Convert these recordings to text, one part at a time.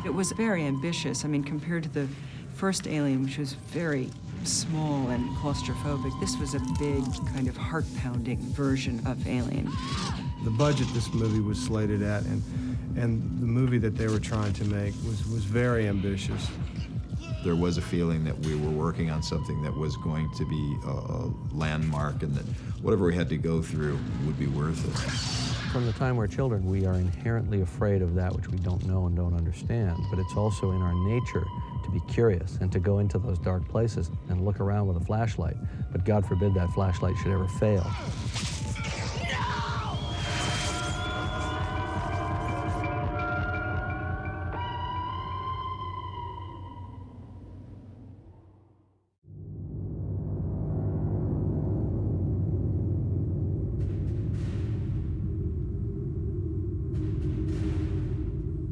It was very ambitious. I mean, compared to the first Alien, which was very small and claustrophobic, this was a big, kind of heart-pounding version of Alien. The budget this movie was slated at and the movie that they were trying to make was very ambitious. There was a feeling that we were working on something that was going to be a landmark and that whatever we had to go through would be worth it. From the time we're children, we are inherently afraid of that which we don't know and don't understand, but it's also in our nature to be curious and to go into those dark places and look around with a flashlight. But God forbid that flashlight should ever fail.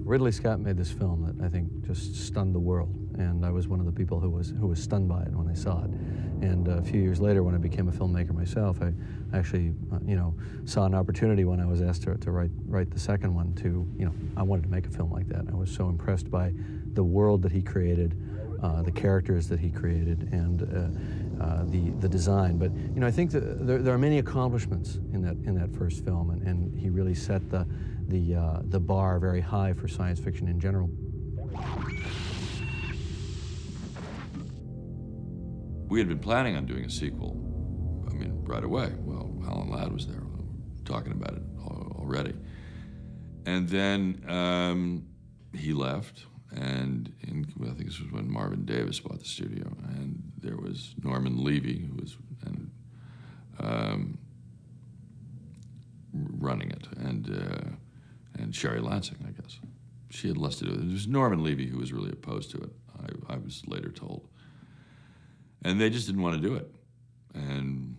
Ridley Scott made this film that I think just stunned the world, and I was one of the people who was stunned by it when I saw it. And a few years later, when I became a filmmaker myself, I actually, saw an opportunity when I was asked to write the second one to, I wanted to make a film like that. I was so impressed by the world that he created, the characters that he created, and the design. But I think that there are many accomplishments in that first film, and he really set the bar very high for science fiction in general. We had been planning on doing a sequel, right away. Well, Alan Ladd was there talking about it already. And then he left, and I think this was when Marvin Davis bought the studio, and there was Norman Levy, who was running it, and Sherry Lansing, I guess. She had less to do with it. It was Norman Levy who was really opposed to it, I was later told. And they just didn't want to do it. And,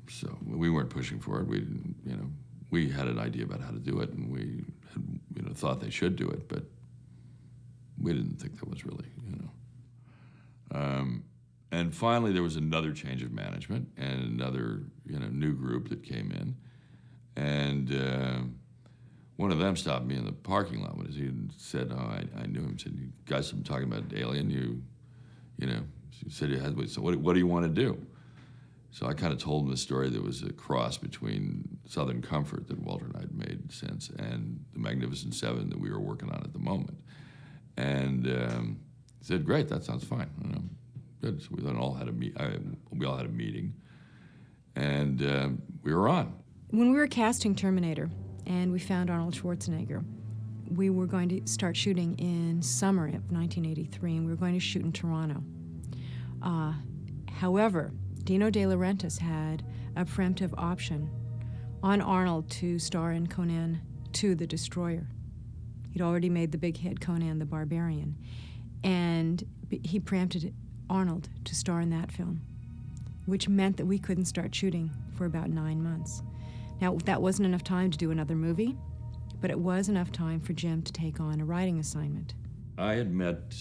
so we weren't pushing for it. We didn't, we had an idea about how to do it, and we had, thought they should do it, but we didn't think that was really, And finally, there was another change of management and another, new group that came in. And one of them stopped me in the parking lot when he said, I knew him, said, you guys have been talking about Alien, he said you had, so what do you want to do? So I kind of told him the story that was a cross between Southern Comfort that Walter and I had made since and the Magnificent Seven that we were working on at the moment. And he said, great, that sounds fine. Good. So we all had a meeting, and we were on. When we were casting Terminator and we found Arnold Schwarzenegger, we were going to start shooting in summer of 1983, and we were going to shoot in Toronto. However, Dino De Laurentiis had a preemptive option on Arnold to star in Conan 2, The Destroyer. He'd already made the big hit Conan the Barbarian, and he preempted Arnold to star in that film, which meant that we couldn't start shooting for about 9 months. Now, that wasn't enough time to do another movie, but it was enough time for Jim to take on a writing assignment. I had met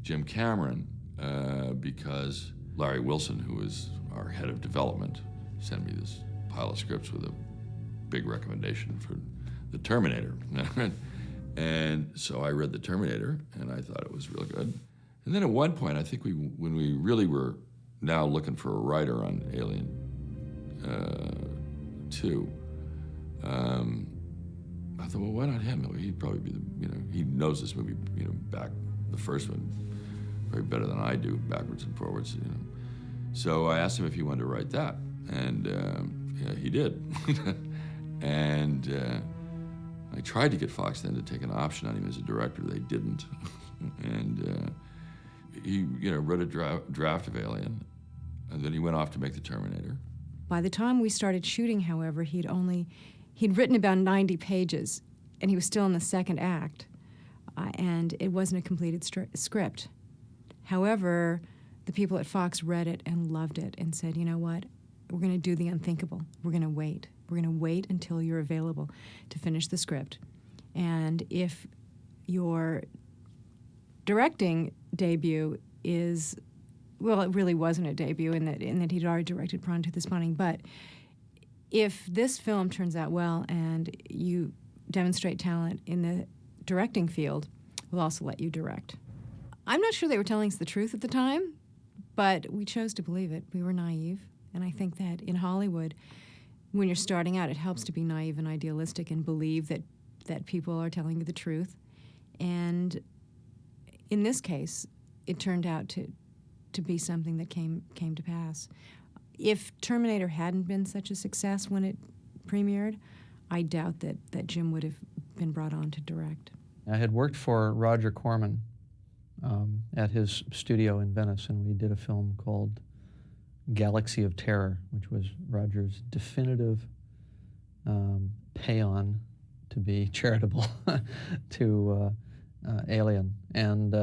Jim Cameron because Larry Wilson, who was our head of development, sent me this pile of scripts with a big recommendation for The Terminator. And so I read The Terminator, and I thought it was real good. And then at one point, I think when we really were now looking for a writer on Alien 2, I thought, well, why not him? He'd probably be he knows this movie, back the first one probably better than I do, backwards and forwards, So I asked him if he wanted to write that, and he did. And I tried to get Fox then to take an option on him as a director. They didn't. And he, wrote a draft of Alien, and then he went off to make The Terminator. By the time we started shooting, however, he'd written about 90 pages, and he was still in the second act, and it wasn't a completed script. However, the people at Fox read it and loved it and said, you know what, we're going to do the unthinkable. We're going to wait. We're going to wait until you're available to finish the script. And if your directing debut is, well, it really wasn't a debut in that he'd already directed Prawn to the Spawning, but if this film turns out well and you demonstrate talent in the directing field, we'll also let you direct. I'm not sure they were telling us the truth at the time, but we chose to believe it. We were naive, and I think that in Hollywood, when you're starting out, it helps to be naive and idealistic and believe that people are telling you the truth. And in this case, it turned out to be something that came to pass. If Terminator hadn't been such a success when it premiered, I doubt that Jim would have been brought on to direct. I had worked for Roger Corman at his studio in Venice, and we did a film called Galaxy of Terror, which was Roger's definitive paean, to be charitable, to Alien. And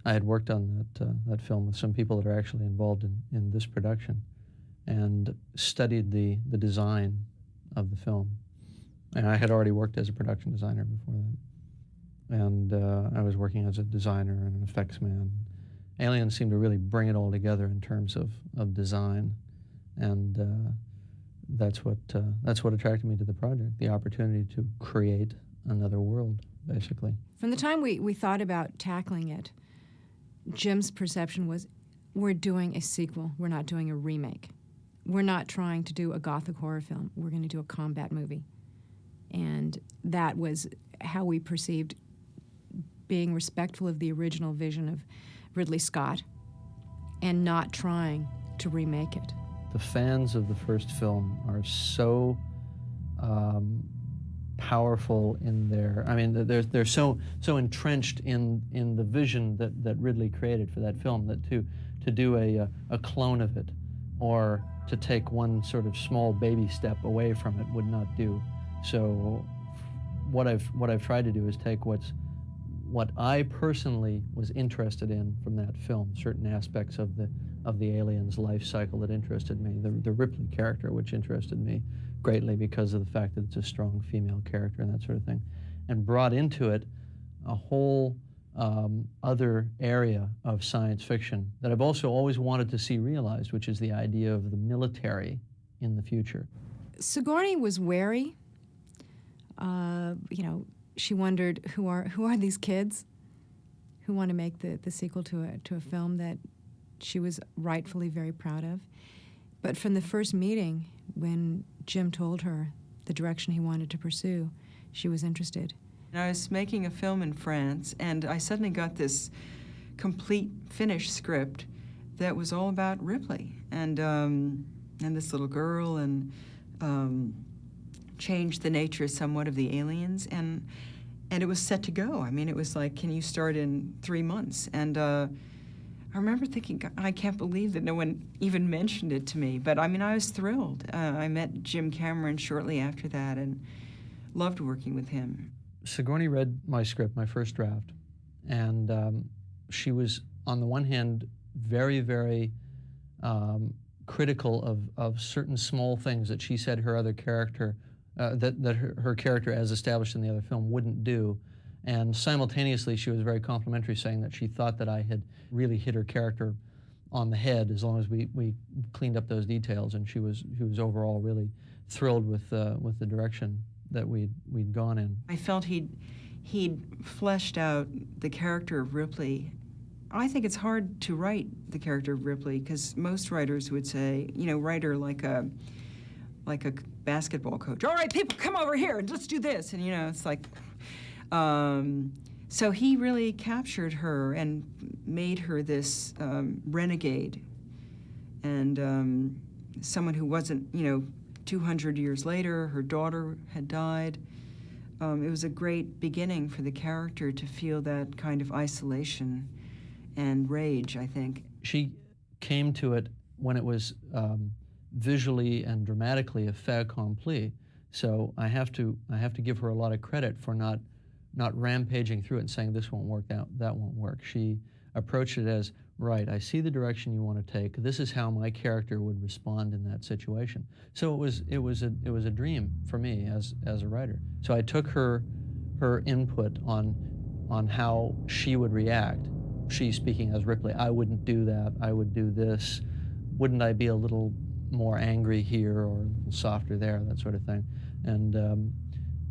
I had worked on that film with some people that are actually involved in this production, and studied the design of the film. And I had already worked as a production designer before that. And I was working as a designer and an effects man. Alien seemed to really bring it all together in terms of design, and that's what attracted me to the project, the opportunity to create another world, basically. From the time we thought about tackling it, Jim's perception was, we're doing a sequel, we're not doing a remake. We're not trying to do a gothic horror film, we're going to do a combat movie. And that was how we perceived being respectful of the original vision of Ridley Scott and not trying to remake it. The fans of the first film are so powerful in their, I mean, they're so entrenched in the vision that Ridley created for that film, that to do a clone of it or to take one sort of small baby step away from it would not do. So what I've tried to do is take what I personally was interested in from that film, certain aspects of the alien's life cycle that interested me, the Ripley character, which interested me greatly because of the fact that it's a strong female character and that sort of thing, and brought into it a whole other area of science fiction that I've also always wanted to see realized, which is the idea of the military in the future. Sigourney was wary. She wondered who are these kids who want to make the sequel to a film that she was rightfully very proud of. But from the first meeting, when Jim told her the direction he wanted to pursue, she was interested. I was making a film in France, and I suddenly got this complete finished script that was all about Ripley and this little girl, and changed the nature somewhat of the aliens, and it was set to go. I mean, it was like, can you start in 3 months? And I remember thinking, I can't believe that no one even mentioned it to me. But I mean, I was thrilled. I met Jim Cameron shortly after that and loved working with him. Sigourney read my script, my first draft, and she was, on the one hand, very, very critical of certain small things that she said her other character, that her character as established in the other film wouldn't do. And simultaneously, she was very complimentary, saying that she thought that I had really hit her character on the head as long as we cleaned up those details. And she was overall really thrilled with the direction that we'd gone in. I felt he'd fleshed out the character of Ripley. I think it's hard to write the character of Ripley because most writers would say, write her like a basketball coach. All right, people, come over here and let's do this. And it's like, so he really captured her and made her this renegade and someone who wasn't, 200 years later, her daughter had died. It was a great beginning for the character to feel that kind of isolation and rage, I think. She came to it when it was visually and dramatically a fait accompli. So I have to give her a lot of credit for not rampaging through it and saying this won't work, that won't work. She approached it as, right, I see the direction you want to take. This is how my character would respond in that situation. So it was a dream for me as a writer. So I took her input on how she would react. She speaking as Ripley, I wouldn't do that, I would do this. Wouldn't I be a little more angry here or a little softer there, that sort of thing, and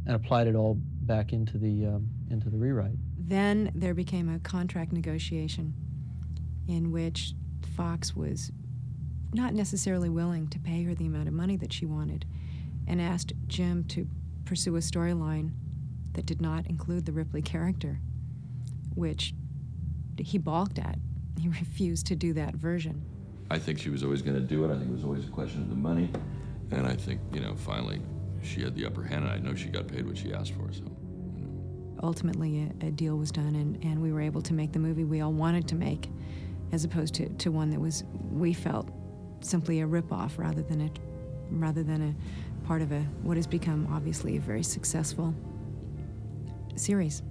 applied it all back into the rewrite. Then there became a contract negotiation in which Fox was not necessarily willing to pay her the amount of money that she wanted, and asked Jim to pursue a storyline that did not include the Ripley character, which he balked at. He refused to do that version. I think she was always going to do it. I think it was always a question of the money. And I think, finally she had the upper hand, and I know she got paid what she asked for, so. Ultimately, a deal was done, and we were able to make the movie we all wanted to make, as opposed to one that was, we felt, simply a ripoff rather than a part of what has become, obviously, a very successful series.